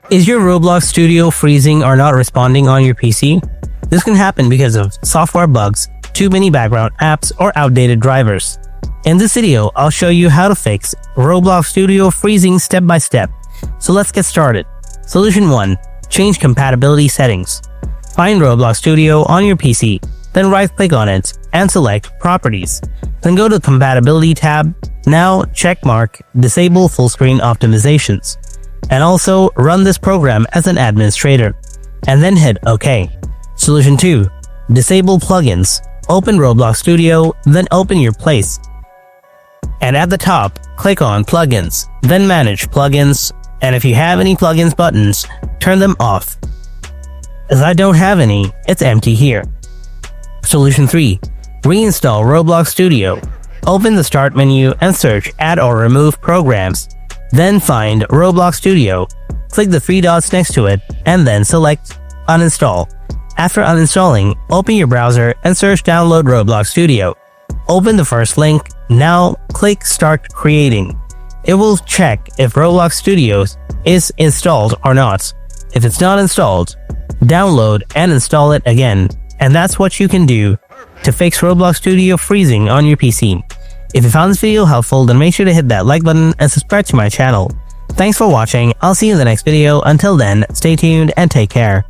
Is your Roblox Studio freezing or not responding on your PC? This can happen because of software bugs, too many background apps, or outdated drivers. In this video, I'll show you how to fix Roblox Studio freezing step by step. So let's get started. Solution 1. Change compatibility settings. Find Roblox Studio on your PC, then right-click on it and select Properties. Then go to Compatibility tab. Now checkmark Disable Full Screen Optimizations. And also run this program as an administrator. And then hit OK. Solution 2. Disable plugins. Open Roblox Studio, then open your place. And at the top, click on Plugins, then Manage Plugins, and if you have any plugins buttons, turn them off. As I don't have any, it's empty here. Solution 3. Reinstall Roblox Studio. Open the Start menu and search Add or Remove Programs. Then find Roblox Studio. Click the three dots next to it, and then select Uninstall. After uninstalling, open your browser and search Download Roblox Studio. Open the first link. Now click Start Creating. It will check if Roblox Studio is installed or not. If it's not installed, download and install it again. And that's what you can do to fix Roblox Studio freezing on your PC. If you found this video helpful, then make sure to hit that like button and subscribe to my channel. Thanks for watching. I'll see you in the next video. Until then, stay tuned and take care.